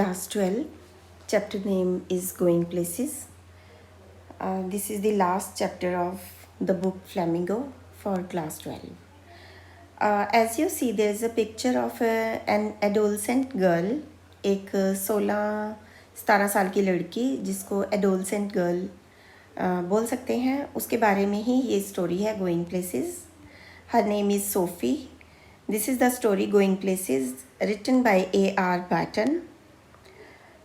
Class 12, chapter name is Going Places. This is the last chapter of the book Flamingo for class 12. As you see, there is a picture of an adolescent girl, एक 16-17 साल की लड़की जिसको adolescent girl बोल सकते हैं, उसके बारे में ही ये स्टोरी है going places. Her name is Sophie. This is the story going places written by A.R. Patten.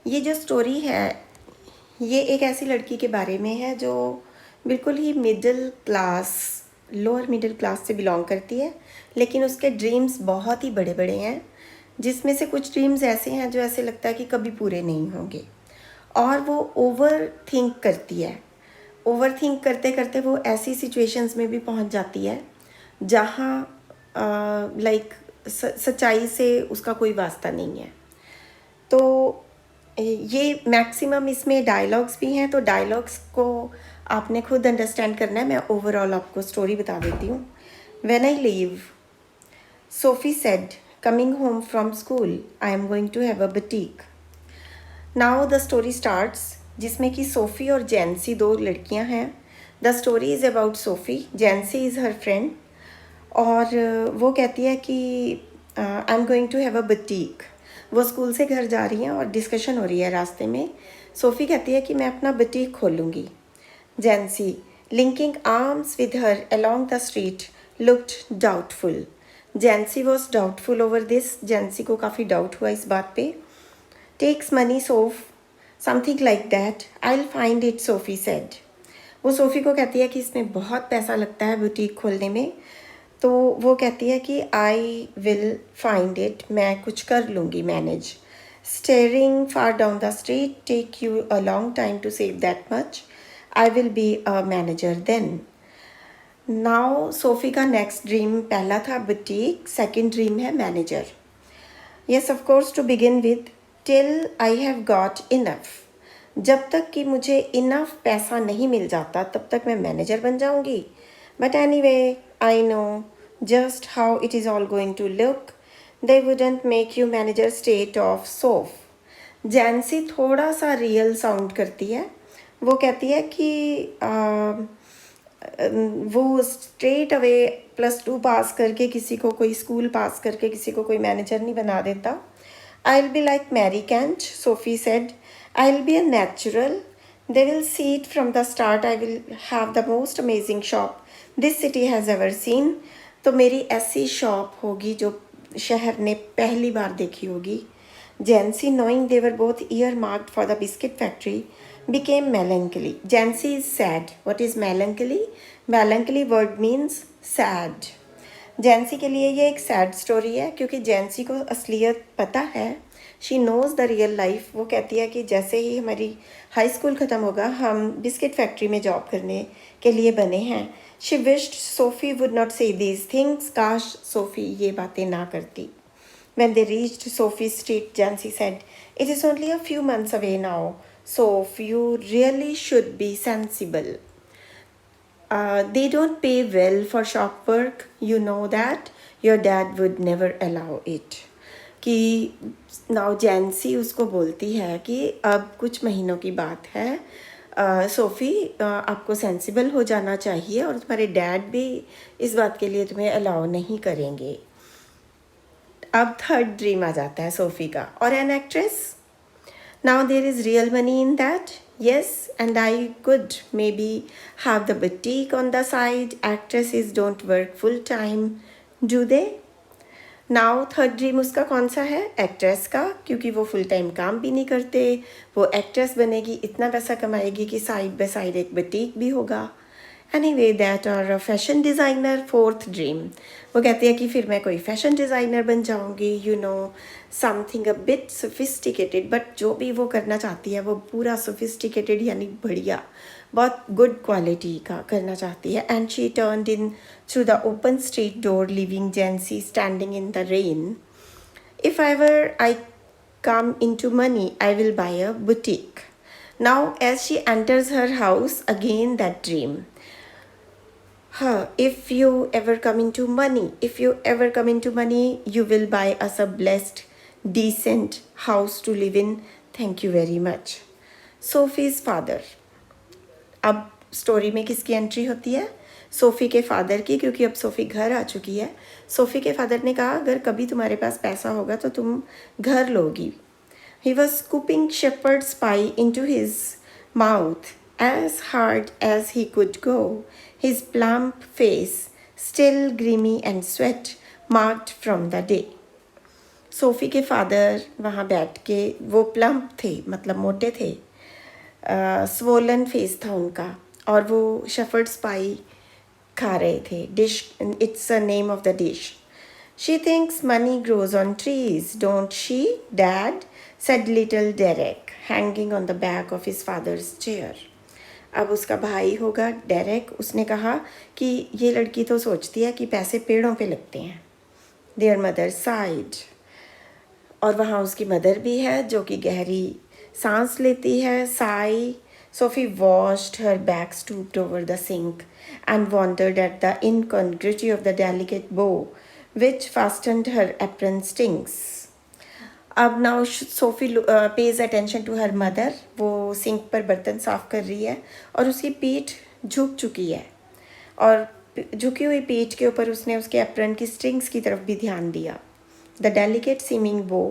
ये जो स्टोरी है ये एक ऐसी लड़की के बारे में है जो बिल्कुल ही middle class, lower middle class से बिलोंग करती है, लेकिन उसके ड्रीम्स बहुत ही बड़े बड़े हैं, जिसमें से कुछ ड्रीम्स ऐसे हैं जो ऐसे लगता है कि कभी पूरे नहीं होंगे. और वो ओवर थिंक करती है. ओवर थिंक करते करते वो ऐसी सिचुएशंस में भी पहुंच जाती है जहाँ लाइक सच्चाई से उसका कोई वास्ता नहीं है. तो ये मैक्सिमम इसमें डायलॉग्स भी हैं, तो डायलॉग्स को आपने खुद अंडरस्टैंड करना है. मैं ओवरऑल आपको स्टोरी बता देती हूँ. When I leave, Sophie said, coming home from school, I am going to have a boutique. Now the story starts, जिसमें कि सोफ़ी और जैंसी दो लड़कियां हैं. The story is about Sophie. Jancy is her friend. और वो कहती है कि I am going to have a boutique. वो स्कूल से घर जा रही हैं और डिस्कशन हो रही है रास्ते में. सोफ़ी कहती है कि मैं अपना बुटीक खोलूँगी. Jansie, linking arms with her along the street, looked doubtful. Jansie was doubtful over this. Jansie को काफ़ी डाउट हुआ इस बात पे. Takes money Soph, something like that, I will find it, Sophie said. वो सोफ़ी को कहती है कि इसमें बहुत पैसा लगता है बुटीक खोलने में. तो वो कहती है कि आई विल फाइंड इट, मैं कुछ कर लूँगी manage. Staring far down the street take you a long time to save that much. I will be a manager then. Now Sophie का नेक्स्ट ड्रीम, पहला था बुटीक, सेकंड ड्रीम है manager. Yes of course, to begin with, till I have got enough. जब तक कि मुझे enough पैसा नहीं मिल जाता तब तक मैं मैनेजर बन जाऊंगी. But any way, I know just how it is all going to look. They wouldn't make you manager state of soap. जैंसी थोड़ा सा रियल साउंड करती है. वो कहती है कि वो स्ट्रेट अवे +2 पास करके किसी को, कोई स्कूल पास करके किसी को कोई मैनेजर नहीं बना देता. I will be like Mary Quant, Sophie said. I will be a natural. They will see it from the start. I will have the most amazing shop this city has ever seen. तो मेरी ऐसी shop होगी जो शहर ने पहली बार देखी होगी. जैंसी, knowing they were both earmarked for the biscuit factory, became melancholy. Jancy is sad. What is melancholy? Melancholy word means sad. जैंसी के लिए ये एक सैड स्टोरी है, क्योंकि जैंसी को असलियत पता है. She knows the real life. वो कहती है कि जैसे ही हमारी हाई स्कूल ख़त्म होगा हम बिस्किट फैक्ट्री में जॉब करने के लिए बने हैं. She wished SoFi would not से दीज थिंग्स. काश सोफ़ी ये बातें ना करती. When they reached Sophie Street, Jancy said, it is only a few months away now, Soph, you really should be sensible. They don't pay well for shop work, you know that. Your dad would never allow it. कि now जैंसी उसको बोलती है कि अब कुछ महीनों की बात है, सोफ़ी आपको सेंसिबल हो जाना चाहिए और तुम्हारे डैड भी इस बात के लिए तुम्हें अलाउ नहीं करेंगे. अब थर्ड ड्रीम आ जाता है सोफ़ी का. और an actress. Now there is real money in that. Yes, and I could may be have the boutique on the side. Actresses don't work full time, do they? Now third dream उसका कौन सा है? Actress का, क्योंकि वो full time काम भी नहीं करते. वो एक्ट्रेस बनेगी, इतना पैसा कमाएगी कि साइड बाय साइड एक बुटीक भी होगा. एनीवे, दैट और a fashion designer, fourth dream. वो कहती है कि फिर मैं कोई फैशन डिज़ाइनर बन जाऊंगी, you know, something a bit sophisticated. But जो भी वो करना चाहती है वो पूरा सोफिस्टिकेटेड यानी बढ़िया, बहुत गुड क्वालिटी का करना चाहती है. And she turned in through the open street door, leaving Jansie standing in the rain. If ever I come into money, I will buy a boutique. Now, as she enters her house, again that dream. If you ever come into money, you will buy us a blessed decent house to live in. Thank you very much. Sophie's father. अब story में किसकी entry होती है? SoFi के father की, क्योंकि अब SoFi घर आ चुकी है. सोफ़ी के फादर ने कहा अगर कभी तुम्हारे पास पैसा होगा तो तुम घर लोगी. He was scooping shepherd's pie into his mouth as hard as he could go. His plump face still grimy and sweat marked from the day. SoFi के फादर वहाँ बैठ के, वो प्लम्प थे, मतलब मोटे थे, स्वोलन फेस था उनका, और वो शेफर्ड्स पाई खा रहे थे. Dish, it's a name of the dish. She thinks money grows on trees, don't she dad, said little Derek, hanging on the back of his father's chair. अब उसका भाई होगा डेरेक, उसने कहा कि ये लड़की तो सोचती है कि पैसे पेड़ों पे लगते हैं. Their mother sighed. और वहाँ उसकी मदर भी है जो कि गहरी सांस लेती है. Sigh. Sophie washed her back, stooped over the sink, and wondered at the incongruity of the delicate bow which fastened her apron strings. अब now Sophie pays attention to her mother. वो सिंक पर बर्तन साफ़ कर रही है और उसकी पीठ झुक चुकी है, और झुकी हुई पीठ के ऊपर उसने उसके एप्रन की स्ट्रिंग्स की तरफ भी ध्यान दिया. The delicate seeming bow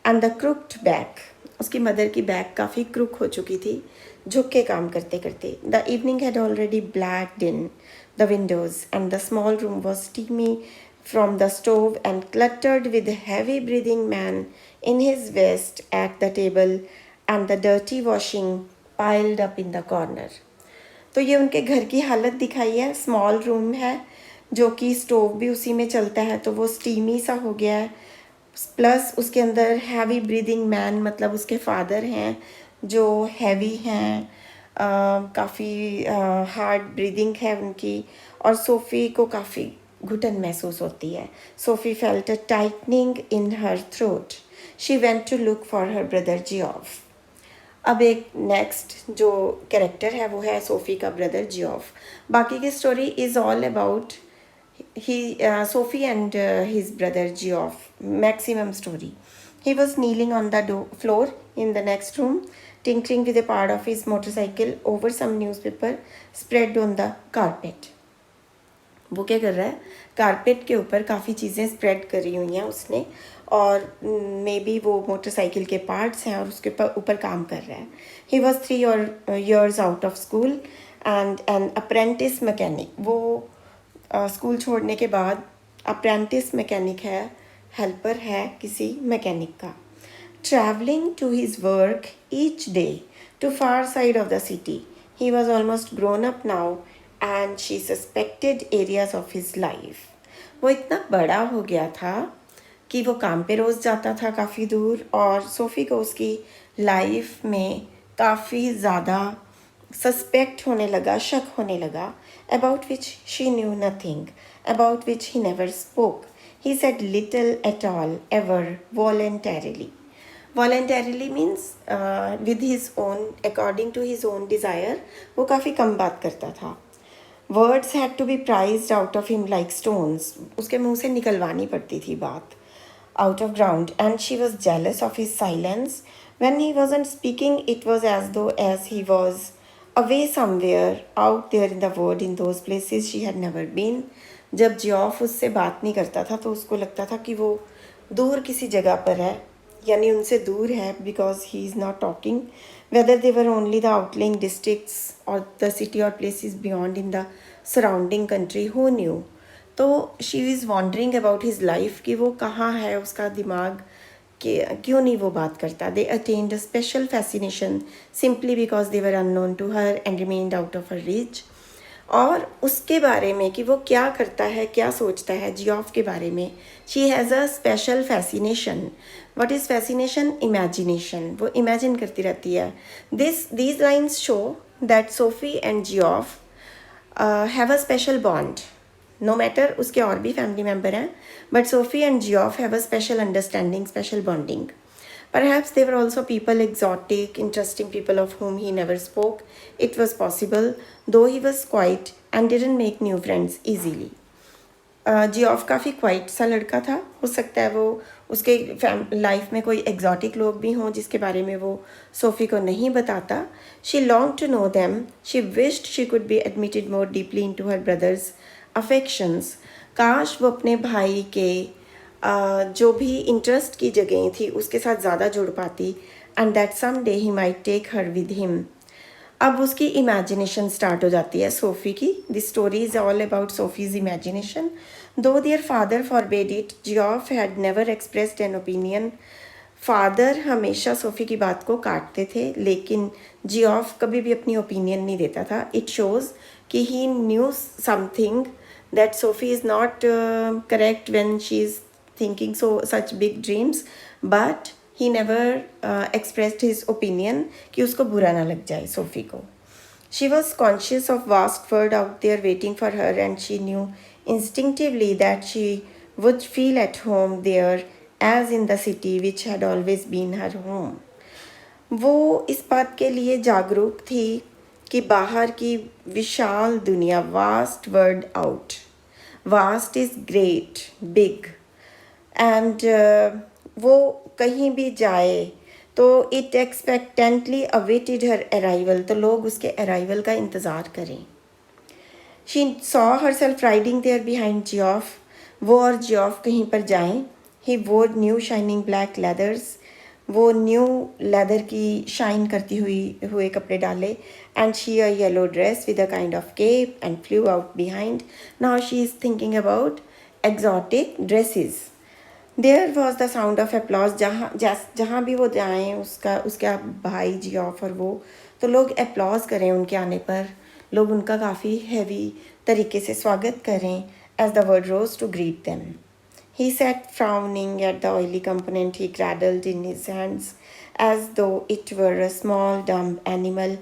and the crooked back. उसकी मदर की बैक काफ़ी क्रुक हो चुकी थी झुक के काम करते करते. The evening had already blacked in the windows and the small room was steamy from the stove and cluttered with a heavy breathing man in his vest at the table and the dirty washing piled up in the corner. तो ये उनके घर की हालत दिखाई है. Small room है जो कि स्टोव भी उसी में चलता है, तो वो स्टीमी सा हो गया है. प्लस उसके अंदर हैवी ब्रीदिंग मैन, मतलब उसके फादर हैं जो हैवी हैं, काफ़ी हार्ड ब्रीदिंग है उनकी, और सोफ़ी को काफ़ी घुटन महसूस होती है. Sophie felt a tightening in her throat. She went to look for her brother Geoff. अब एक नेक्स्ट जो कैरेक्टर है वो है सोफ़ी का ब्रदर जियोफ. बाकी की story is all about SoFi and his brother Geoff. Maximum story. He was kneeling on the floor in the next room, tinkering with a part of his motorcycle over some newspaper spread on the carpet. वो क्या कर रहा है, carpet के ऊपर काफ़ी चीज़ें spread करी हुई हैं उसने, और मे बी वो मोटरसाइकिल के पार्ट्स हैं और उसके ऊपर काम कर रहा है. He was 3 years out of school and an apprentice mechanic. वो स्कूल छोड़ने के बाद अप्रेंटिस मैकेनिक है, हेल्पर है किसी मैकेनिक का. Travelling to his work each day to far side of the city. He was almost grown up now and she suspected areas of his life. वो इतना बड़ा हो गया था कि वो काम पे रोज़ जाता था काफ़ी दूर, और सोफ़ी को उसकी लाइफ में काफ़ी ज़्यादा सस्पेक्ट होने लगा, शक होने लगा, about which she knew nothing, about which he never spoke. He said little at all, ever, voluntarily. Voluntarily means with his own, according to his own desire. वो काफ़ी कम बात करता था. Words had to be prized out of him like stones. उसके मुंह से निकलवानी पड़ती थी बात, out of ground, and she was jealous of his silence. When he wasn't speaking, it was as though as he was away somewhere out there in the world, in those places she had never been. जब Geoff उससे बात नहीं करता था तो उसको लगता था कि वो दूर किसी जगह पर है, यानी उनसे दूर है, because he is not talking. Whether they were only the outlying districts or the city or places beyond in the surrounding country, who knew? तो she is wondering about his life कि वो कहाँ है, उसका दिमाग क्यों नहीं वो बात करता. They attained a special fascination simply because they were unknown to her and remained out of her reach. और उसके बारे में कि वो क्या करता है, क्या सोचता है, जियोफ के बारे में, she has a special fascination. What is fascination? Imagination. वो इमेजिन करती रहती है. These lines show that Sophie and Geoff have a special bond. No matter उसके और भी फैमिली मेम्बर हैं, but Sophie and Geoff have a special understanding, special bonding. Perhaps they were also people, exotic, interesting people of whom he never spoke. It was possible, though he was quiet and didn't make new friends easily. Geoff काफ़ी quite सा लड़का था. हो सकता है वो उसके life में कोई एग्जॉटिक लोग भी हों जिसके बारे में वो सोफ़ी को नहीं बताता. She long to know them. She wished she could be admitted more deeply into her brother's affections. काश वो अपने भाई के जो भी इंटरेस्ट की जगह थी उसके साथ ज़्यादा जुड़ पाती. And that some day he might take her with him. अब उसकी इमेजिनेशन स्टार्ट हो जाती है सोफ़ी की. This story is all about Sophie's imagination. Though their father forbade it, Geoff had never expressed an opinion. Father हमेशा Sophie की बात को काटते थे लेकिन जियोफ कभी भी अपनी ओपिनियन नहीं देता था. इट शोज़ कि he knew something that Sophie is not correct when she is thinking such big dreams, but he never expressed his opinion कि उसको बुरा ना लग जाए सोफ़ी को. She was conscious of vast world out there waiting for her, and she knew instinctively that she would feel at home there as in the city which had always been her home. वो इस बात के लिए जागरूक थी कि बाहर की विशाल दुनिया, vast world out, vast is great, big, and वो कहीं भी जाए तो it expectantly awaited her arrival. तो लोग उसके अराइवल का इंतज़ार करें. She saw her self riding there behind Geoff. वो और जियोफ कहीं पर जाएं. He wore new shining black leathers. वो न्यू लेदर की शाइन करती हुए कपड़े डाले. And she a yellow dress with a kind of cape and flu out behind. Now she is thinking about exotic dresses. There was the sound of applause. जहाँ भी वो जाएँ उसका भाई जियोफ और वो, तो लोग अप्लॉज करें उनके आने पर. लोग उनका काफ़ी हैवी तरीके से स्वागत करें as the word rose to greet them. He sat frowning at the oily component he cradled in his hands as though it were a small dumb animal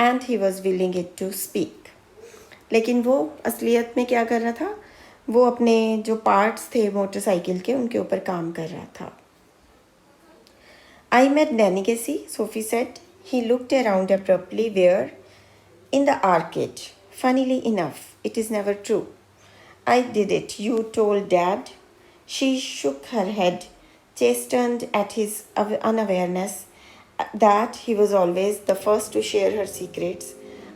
and he was willing it to speak. लेकिन वो असलियत में क्या कर रहा था? वो अपने जो पार्ट्स थे मोटरसाइकिल के उनके ऊपर काम कर रहा था. I met Danny Casey, Sophie said. He looked around abruptly. Where? In the arcade. Funnily enough, it is never true. I did it. You told Dad? She shook her head, chastened at his unawareness that he was always the first to share her secrets.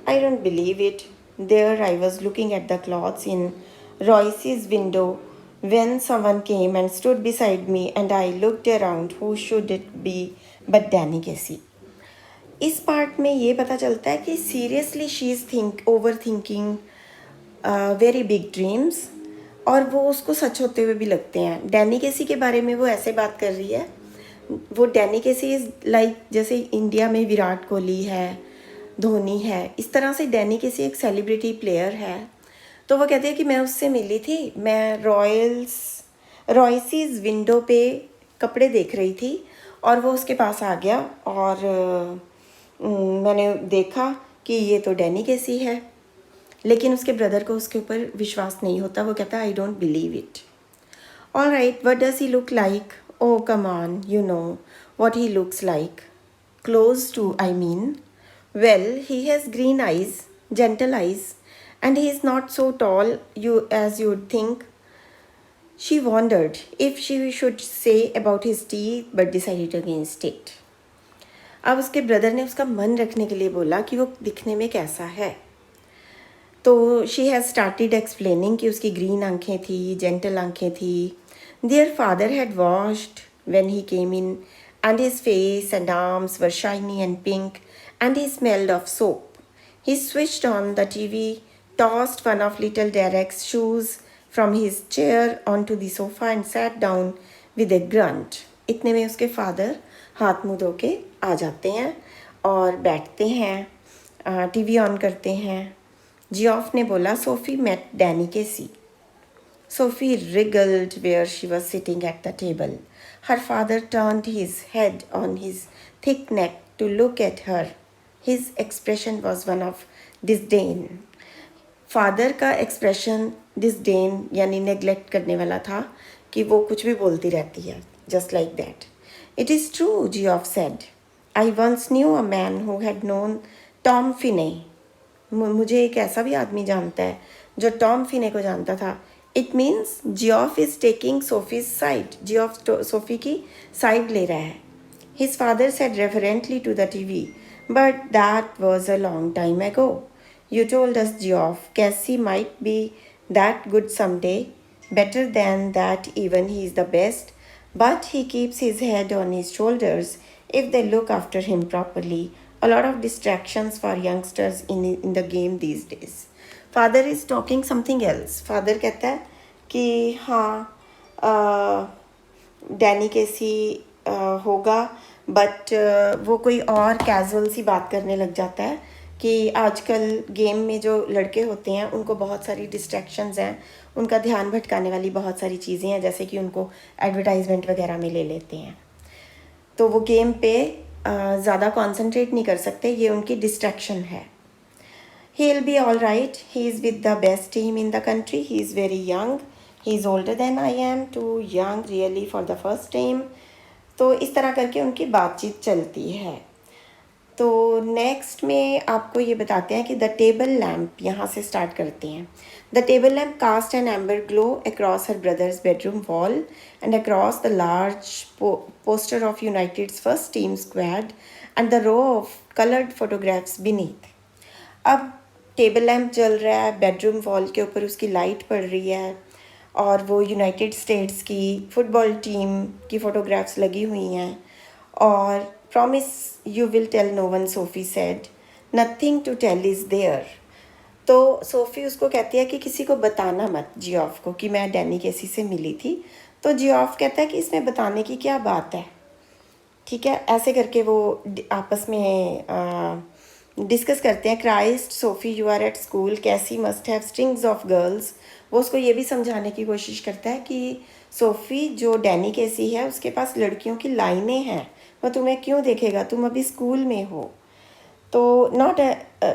I don't believe it. There I was looking at the clothes in Royce's window when someone came and stood beside me, and I looked around. Who should it be but Danny Casey? इस part में ये पता चलता है कि seriously she is over thinking very big dreams, और वो उसको सच होते हुए भी लगते हैं. डैनी केसी के बारे में वो ऐसे बात कर रही है. वो डैनी केसी इज़ लाइक जैसे इंडिया में विराट कोहली है, धोनी है, इस तरह से डैनी केसी एक सेलिब्रिटी प्लेयर है. तो वो कहते हैं कि मैं उससे मिली थी. मैं रॉयसीज़ विंडो पे कपड़े देख रही थी और वो उसके पास आ गया और मैंने देखा कि ये तो डैनी केसी है. लेकिन उसके ब्रदर को उसके ऊपर विश्वास नहीं होता. वो कहता है I don't believe it. All right, what does he look like? Oh come on, you know what he looks like. Close to, I mean. Well, he has green eyes, gentle eyes, and he is not so tall as you would think. She wondered if she should say about his teeth, but decided against it. अब उसके brother ने उसका मन रखने के लिए बोला कि वो दिखने में कैसा है. तो शी हैज़ स्टार्टेड एक्सप्लेनिंग कि उसकी ग्रीन आंखें थी, जेंटल आंखें थी. Their father had washed when he came in, and his face and arms were shiny and pink, and he smelled of soap. He switched on the TV, tossed one of little Derek's shoes from his chair onto the sofa and sat down with a grunt. इतने में उसके father हाथ मुँह धो के आ जाते हैं और बैठते हैं, टीवी ऑन करते हैं. जियोफ ने बोला, SoFi met Danny Casey. Sophie wriggled where she was sitting at the table. Her father turned his head on his thick neck to look at her. His expression was one of disdain. Father का expression disdain यानी neglect करने वाला था कि वो कुछ भी बोलती रहती है, just like that. It is true, Geoff said. I once knew a man who had known Tom Finney. मुझे एक ऐसा भी आदमी जानता है जो टॉम फिने को जानता था. It means Geoff is taking Sophie's side, Geoff Sophie की साइड ले रहा है. His father said reverently to the TV, but that was a long time ago. You told us, Geoff, Cassie might be that good someday, better than that, even he is the best, but he keeps his head on his shoulders if they look after him properly. A lot of distractions for youngsters in the game these days. Father is talking something else. Father कहता है कि हाँ Danny केसी होगा, but वो कोई और casual सी बात करने लग जाता है कि आजकल गेम में जो लड़के होते हैं उनको बहुत सारी डिस्ट्रैक्शंस हैं, उनका ध्यान भटकाने वाली बहुत सारी चीज़ें हैं, जैसे कि उनको एडवर्टाइजमेंट वगैरह में ले लेते हैं, तो वो गेम पे ज़्यादा कॉन्सेंट्रेट नहीं कर सकते, ये उनकी डिस्ट्रैक्शन है. He'll be all right. He is with the best team in the country. He is very young. He is older than I am. Too young really for the first team. तो इस तरह करके उनकी बातचीत चलती है. तो नेक्स्ट में आपको ये बताते हैं कि द टेबल लैम्प, यहाँ से स्टार्ट करते हैं. The table lamp cast an amber glow across her brother's bedroom wall and across the large poster of United's first team squad and the row of coloured photographs beneath. अब table lamp जल रहा है, bedroom wall के ऊपर उसकी light पड़ रही है और वो यूनाइटेड स्टेट्स की फुटबॉल टीम की फ़ोटोग्राफ्स लगी हुई हैं. और promise you will tell no one, Sophie said. Nothing to tell is there. तो सोफ़ी उसको कहती है कि किसी को बताना मत जियोफ को कि मैं डैनी केसी से मिली थी. तो जियोफ कहता है कि इसमें बताने की क्या बात है, ठीक है. ऐसे करके वो आपस में डिस्कस करते हैं. Christ Sophie you are at school, Casey must have strings of girls. वो उसको ये भी समझाने की कोशिश करता है कि सोफ़ी जो डैनी केसी है उसके पास लड़कियों की लाइनें हैं, वो तुम्हें क्यों देखेगा, तुम अभी स्कूल में हो. तो नॉट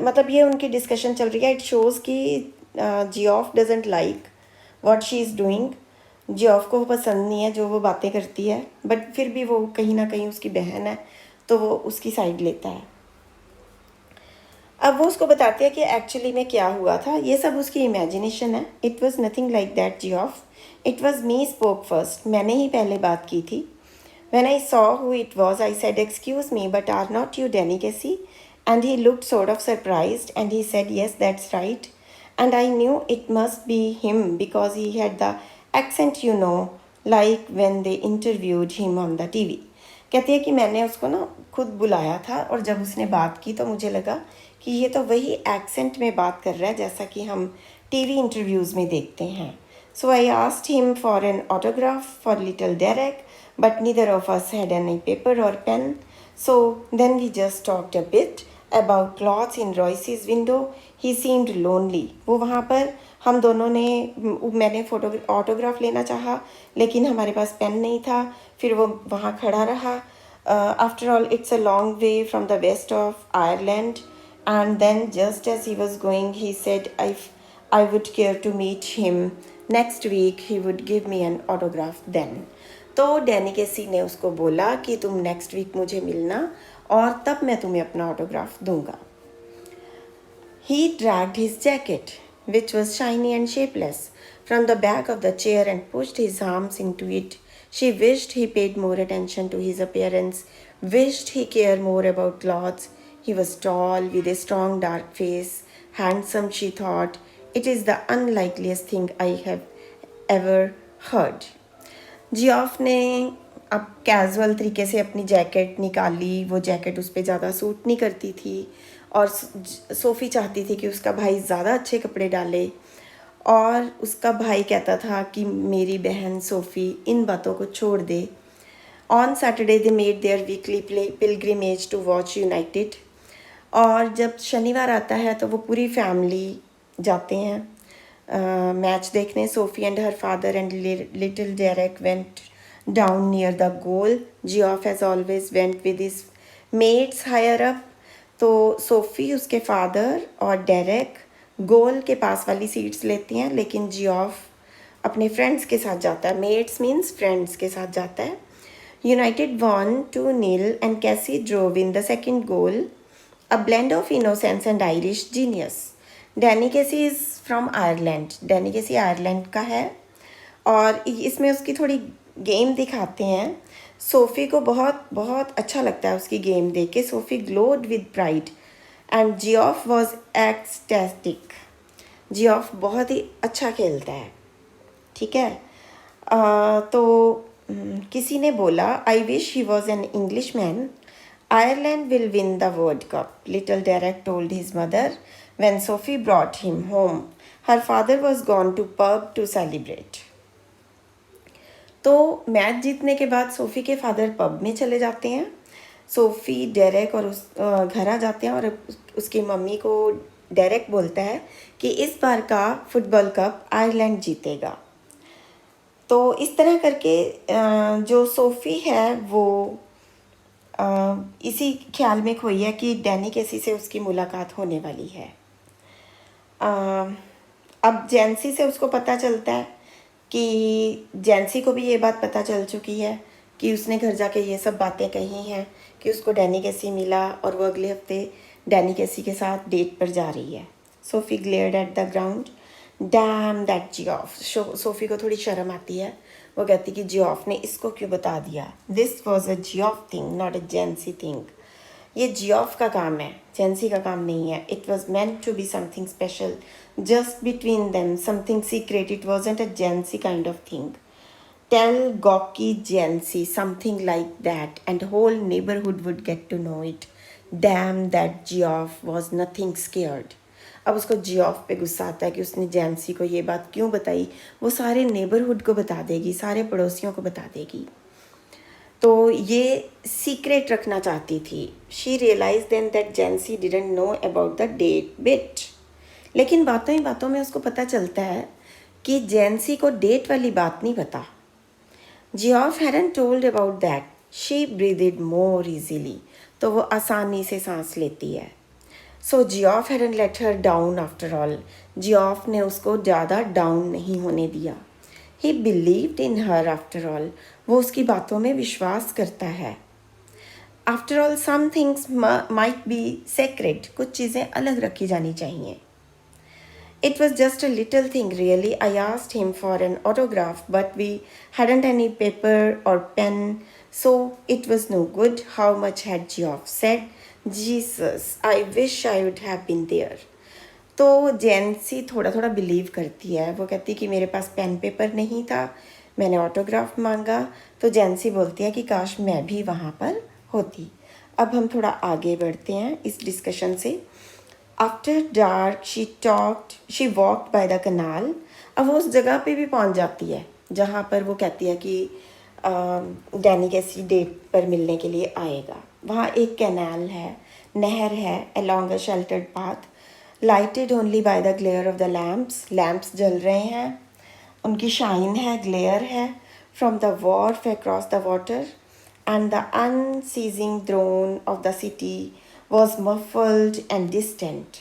मतलब ये उनकी डिस्कशन चल रही है. इट शोज़ कि Geoff doesn't like what she is doing. Geoff को पसंद नहीं है जो वो बातें करती है, बट फिर भी वो कहीं ना कहीं उसकी बहन है तो वो उसकी साइड लेता है. अब वो उसको बताती है कि एक्चुअली में क्या हुआ था, ये सब उसकी इमेजिनेशन है. It was nothing like that Geoff, it was me spoke first. मैंने ही पहले बात की थी. When I saw who it was, I said, "Excuse me, but are not you Danny Casey?" And he looked sort of surprised and he said, "Yes, that's right." And I knew it must be him because he had the accent, you know, like when they interviewed him on the TV. कहती है कि मैंने उसको ना खुद बुलाया था और जब उसने बात की तो मुझे लगा कि ये तो वही एक्सेंट में बात कर रहा है जैसा कि हम टीवी इंटरव्यूज़ में देखते हैं. So I asked him for an autograph for little Derek, but neither of us had any paper or pen. So then we just talked a bit about clothes in Royce's window. He seemed lonely. वो वहाँ पर हम दोनों ने, मैंने autograph लेना चाहा लेकिन हमारे पास पेन नहीं था. फिर वो वहाँ खड़ा रहा. After all, it's a long way from the west of Ireland. And then just as he was going, he said, if I would care to meet him next week, he would give me an autograph then. तो Danny केसी ने उसको बोला कि तुम next week मुझे मिलना और तब मैं तुम्हें अपना ऑटोग्राफ दूंगा. He dragged his jacket, which was shiny and shapeless, from the back of the chair and pushed his arms into it. She wished he paid more attention to his appearance, wished he cared more about clothes. He was tall, with a strong dark face, handsome, she thought. It is the unlikeliest thing I have ever heard. Geoff ने अब casual तरीके से अपनी jacket निकाली. वो jacket उस पर ज़्यादा सूट नहीं करती थी और सोफ़ी चाहती थी कि उसका भाई ज़्यादा अच्छे कपड़े डाले और उसका भाई कहता था कि मेरी बहन सोफ़ी इन बातों को छोड़ दे. On Saturday they made their weekly pilgrimage to watch United. और जब शनिवार आता है तो वो पूरी फैमिली जाते हैं मैच देखने. Sophie and her father and little Derek went down near the goal. Geoff as always went with his mates higher up. तो सोफ़ी, उसके फादर और डेरेक गोल के पास वाली सीट्स लेती हैं, लेकिन जियोफ अपने फ्रेंड्स के साथ जाता है. मेट्स मीन्स फ्रेंड्स के साथ जाता है. United won 2-0 and Cassie drove in the second goal. A blend of innocence and Irish genius. Danny Casey is from Ireland. Danny Casey Ireland का है और इसमें उसकी थोड़ी गेम दिखाते हैं। सोफ़ी को बहुत बहुत अच्छा लगता है उसकी गेम देख के। SoFi glowed with pride and Geoff was ecstatic. Geoff बहुत ही अच्छा खेलता है, ठीक है। तो किसी ने बोला, I wish he was an English man. Ireland will win the world cup, little Derek told his mother when Sophie brought him home. Her father was gone to pub to celebrate. तो match जीतने के बाद SoFi के father pub में चले जाते हैं। SoFi Derek और उस घर आ जाते हैं और उसकी मम्मी को डेरेक बोलता है कि इस बार का फुटबॉल कप आयरलैंड जीतेगा। तो इस तरह करके जो सोफ़ी है वो इसी ख्याल में खोई है कि डैनी केसी से उसकी मुलाकात होने वाली है। अब जैंसी से उसको पता चलता है कि जैंसी को भी ये बात पता चल चुकी है कि उसने घर जाके ये सब बातें कही हैं कि उसको डैनी केसी मिला और वो अगले हफ्ते डैनी केसी के साथ डेट पर जा रही है। SoFi glared at the ground, dam that Geoff. SoFi को थोड़ी शर्म आती है। वो कहती कि जियोफ ने इसको क्यों बता दिया। This was a Geoff thing not a Jancy thing. ये जियोफ का काम है, जेंसी का काम नहीं है। It was meant to be something special just between them, something secret. It wasn't a Jansi kind of thing. Tell Gawky Jansi, something like that, and whole neighborhood would get to know it. Damn, that Geoff was nothing scared. अब उसको Geoff पे गुस्सा आता है कि उसने जैंसी को ये बात क्यों बताई। वो सारे नेबरहुड को बता देगी, सारे पड़ोसियों को बता देगी। तो ये सीक्रेट रखना चाहती थी। She realise then that Jansie didn't know about the date bit. लेकिन बातों ही बातों में उसको पता चलता है कि जैंसी को डेट वाली बात नहीं पता। Geoff hadn't told about that. She breathed more easily, तो वो आसानी से सांस लेती है। So Geoff hadn't let her down after all. Geoff ने उसको ज़्यादा डाउन नहीं होने दिया। He believed in her after all. वो उसकी बातों में विश्वास करता है। After all some things might be secret. कुछ चीज़ें अलग रखी जानी चाहिए। It was just a little thing, really. I asked him for an autograph, but we hadn't any paper or pen, so it was no good. How much had Geoff said? Jesus, I wish I would have been there. तो जैंसी थोड़ा थोड़ा believe करती है। वो कहती कि मेरे पास pen paper नहीं था, मैंने ऑटोग्राफ मांगा। तो जैंसी बोलती है कि काश मैं भी वहाँ पर होती। अब हम थोड़ा आगे बढ़ते हैं इस डिस्कशन से। After dark she walked by the कनाल। अब वो उस जगह पे भी पहुंच जाती है जहाँ पर वो कहती है कि डैनी कैसी डेट पर मिलने के लिए आएगा। वहाँ एक कैनाल है, नहर है, along a sheltered path, lighted only by the glare of the lamps. Lamps जल रहे हैं, उनकी शाइन है, ग्लेयर है। From the Wharf across the water and the unceasing drone of the city was muffled and distant.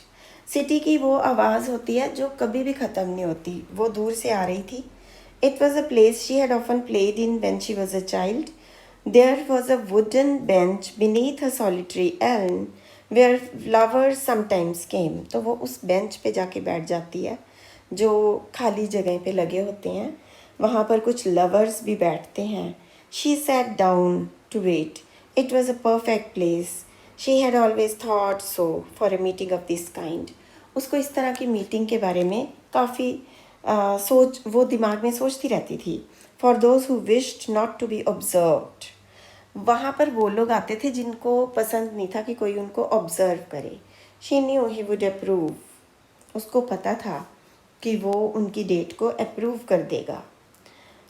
City की वो आवाज़ होती है जो कभी भी ख़त्म नहीं होती, वो दूर से आ रही थी। It was a place she had often played in when she was a child. There was a wooden bench beneath a solitary elm where lovers sometimes came. तो वो उस बेंच पे जाके बैठ जाती है जो खाली जगह पे लगे होते हैं, वहाँ पर कुछ लवर्स भी बैठते हैं। She sat down to wait. It was a perfect place. She had always thought so for a meeting of this kind. उसको इस तरह की मीटिंग के बारे में काफ़ी वो दिमाग में सोचती रहती थी। For those who wished not to be observed. वहाँ पर वो लोग आते थे जिनको पसंद नहीं था कि कोई उनको ऑब्जर्व करे। She knew he would approve. उसको पता था कि वो उनकी डेट को अप्रूव कर देगा।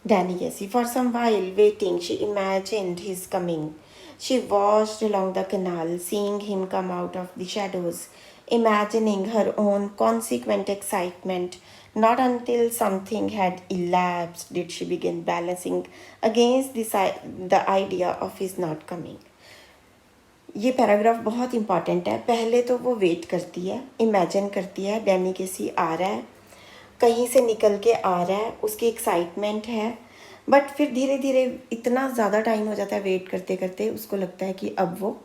Danny Casey, for some while waiting, she imagined his coming. She watched along the canal, seeing him come out of the shadows, imagining her own consequent excitement. Not until something had elapsed did she begin balancing against the idea of his not coming. ये paragraph बहुत important है। पहले तो वो wait करती है, imagine करती है डैनी केसी आ रहा है, कहीं से निकल के आ रहा है, उसकी एक्साइटमेंट है। बट फिर धीरे धीरे इतना ज़्यादा टाइम हो जाता है वेट करते करते, उसको लगता है कि अब वो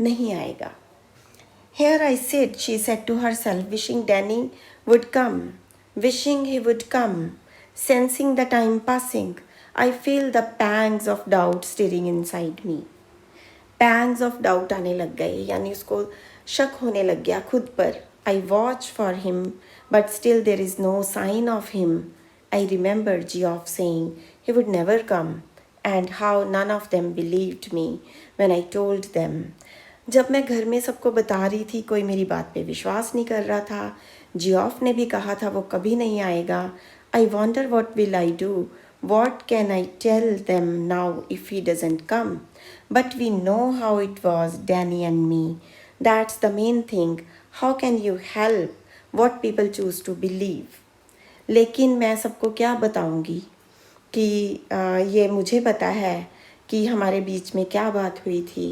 नहीं आएगा। Here I sit, she said to herself, wishing Danny would come, wishing he would come, sensing the time passing. I feel the pangs of doubt stirring inside me. Pangs of doubt आने लग गए, यानी उसको शक होने लग गया खुद पर. I watch for him but still there is no sign of him. I remember Geoff saying he would never come and how none of them believed me when I told them. जब मैं घर में सबको बता रही थी कोई मेरी बात पे विश्वास नहीं कर रहा था. Geoff ने भी कहा था वो कभी नहीं आएगा. I wonder what will I do. What can I tell them now if he doesn't come? But we know how it was, Danny and me. That's the main thing. How can you help what people choose to believe? लेकिन मैं सबको क्या बताऊंगी कि ये मुझे पता है कि हमारे बीच में क्या बात हुई थी.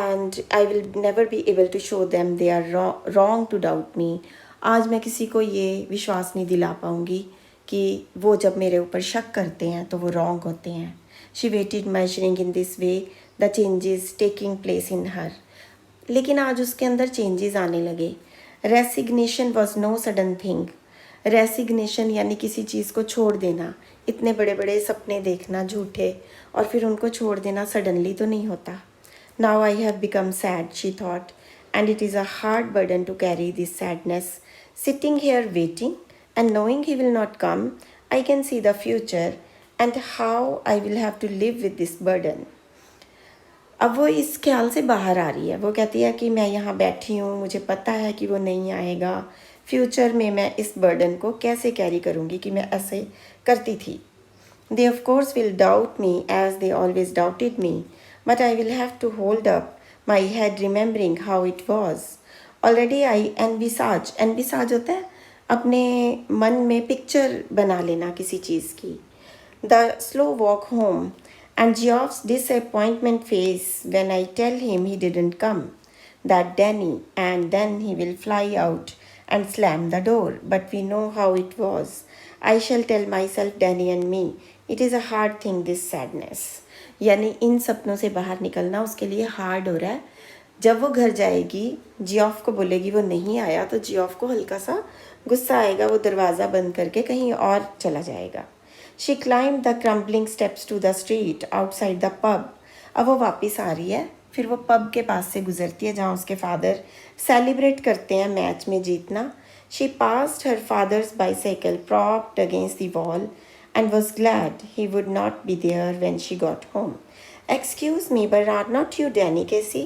And I will never be able to show them they are wrong to doubt me. आज मैं किसी को ये विश्वास नहीं दिला पाऊंगी कि वो जब मेरे ऊपर शक करते हैं तो वो रॉन्ग होते हैं. She weighted measuring in this way the changes taking place in her. लेकिन आज उसके अंदर चेंजेस आने लगे. Resignation was no sudden thing. Resignation यानी किसी चीज़ को छोड़ देना. इतने बड़े बड़े सपने देखना झूठे और फिर उनको छोड़ देना सडनली तो नहीं होता. Now I have become sad, she thought, and it is a hard burden to carry this sadness. Sitting here waiting and knowing he will not come, I can see the future and how I will have to live with this burden. अब वो इस ख्याल से बाहर आ रही है. वो कहती है कि मैं यहाँ बैठी हूँ, मुझे पता है कि वो नहीं आएगा. फ्यूचर में मैं इस बर्डन को कैसे कैरी करूँगी कि मैं ऐसे करती थी. They of course will doubt me as they always doubted me. But I will have to hold up my head remembering how it was. Already I envisage होता है अपने मन में पिक्चर बना लेना किसी चीज़ की. The slow walk home and Geoff's disappointment face when I tell him he didn't come. That Danny, and then he will fly out and slam the door. But we know how it was. I shall tell myself, Danny and me, it is a hard thing, this sadness. यानी इन सपनों से बाहर निकलना उसके लिए hard हो रहा है. जब वो घर जाएगी जियोफ को बोलेगी वो नहीं आया तो जियोफ को हल्का सा गुस्सा आएगा. वो दरवाज़ा बंद करके कहीं और चला जाएगा. She climb the crumbling steps to the street outside the pub. अब वो वापस आ रही है. फिर वो पब के पास से गुजरती है जहाँ उसके फादर सेलिब्रेट करते हैं मैच में जीतना. She passed her father's bicycle propped against the wall and was glad he would not be there when she got home. Excuse me, but are not you Danny Casey?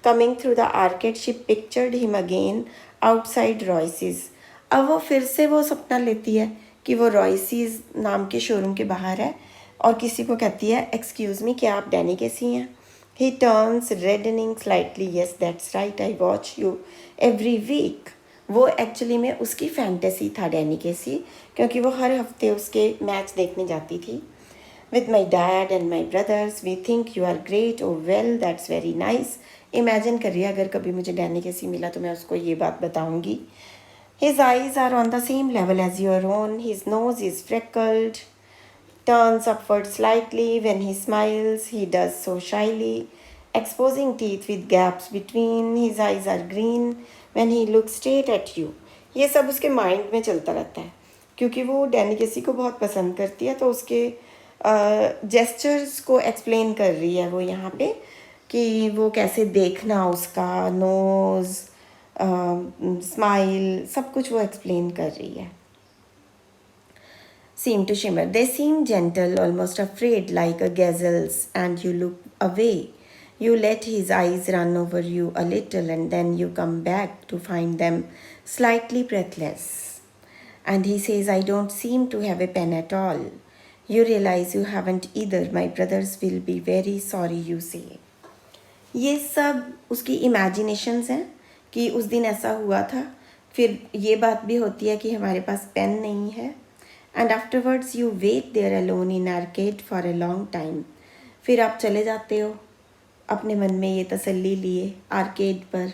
Coming through the arcade, she pictured him again outside Royce's. अब वो फिर से वो सपना लेती है कि वो रॉयसीज नाम के शोरूम के बाहर है और किसी को कहती है एक्सक्यूज़ मी, क्या आप डैनी कैसी हैं? He turns reddening slightly. Yes, that's right, I watch you every week. वो एक्चुअली में उसकी फैंटेसी था डैनी केसी, क्योंकि वो हर हफ्ते उसके मैच देखने जाती थी. With my dad and my brothers we think you are great. Oh well, that's very nice. Imagine करिए अगर कभी मुझे डैनी केसी मिला तो मैं उसको ये बात बताऊंगी. His eyes are on the same level as your own. His nose is freckled, turns upward slightly when he smiles. He does so shyly, exposing teeth with gaps between. His eyes are green when he looks straight at you. ये सब उसके mind में चलता रहता है क्योंकि वो Danny केसी को बहुत पसंद करती है. तो उसके जेस्चर्स को एक्सप्लेन कर रही है वो यहाँ पे कि वो कैसे देखना, उसका नोज़, स्माइल, सब कुछ वो एक्सप्लेन कर रही है. Seem to shimmer. They seem gentle, almost afraid, like a gazelle's, and you look away. You let his eyes run over you a little and then you come back to find them slightly breathless. And he says, I don't seem to have a pen at all. You realize you haven't either. My brothers will be very sorry, you say. ये सब उसकी imaginations हैं कि उस दिन ऐसा हुआ था. फिर ये बात भी होती है कि हमारे पास पेन नहीं है. And afterwards you wait there alone in arcade for a long time. फिर आप चले जाते हो अपने मन में ये तसल्ली लिए आर्केड पर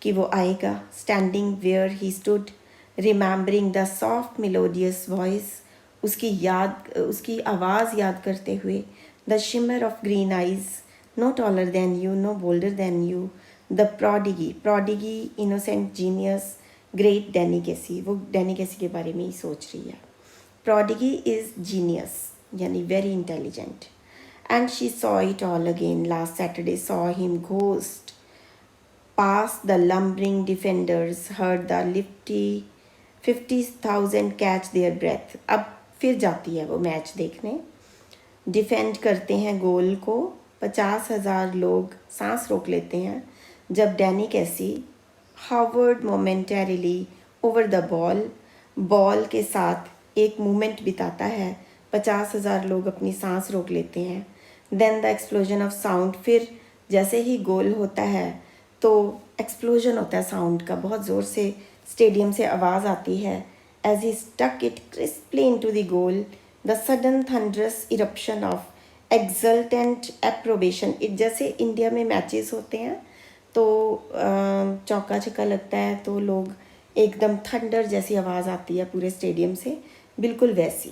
कि वो आएगा. Standing where he stood, remembering the soft melodious voice, उसकी आवाज़ याद करते हुए. The shimmer of green eyes, no taller than you, no bolder than you, the prodigy, prodigy innocent genius great Danny Casey, वो डैनी कैसी के बारे में ही सोच रही है. प्रॉडिगी इज जीनियस यानी very intelligent. And she saw it all again last Saturday, saw him ghost past the lumbering defenders, heard the lifty 50,000 catch their breath. अब फिर जाती है वो मैच देखने. डिफेंड करते हैं गोल को, 50,000 लोग सांस रोक लेते हैं जब Danny Casey hovered momentarily over the ball, ball के साथ एक मोमेंट बिताता है. 50,000 लोग अपनी सांस रोक लेते हैं. Then the explosion of sound, फिर जैसे ही गोल होता है तो एक्सप्लोजन होता है साउंड का, बहुत ज़ोर से स्टेडियम से आवाज़ आती है. As he stuck it crisply into the goal, the sudden thunderous eruption of exultant approbation. It जैसे इंडिया में मैचेस होते हैं तो चौका छक्का लगता है तो लोग एकदम थंडर जैसी आवाज़ आती है पूरे स्टेडियम से, बिल्कुल वैसी.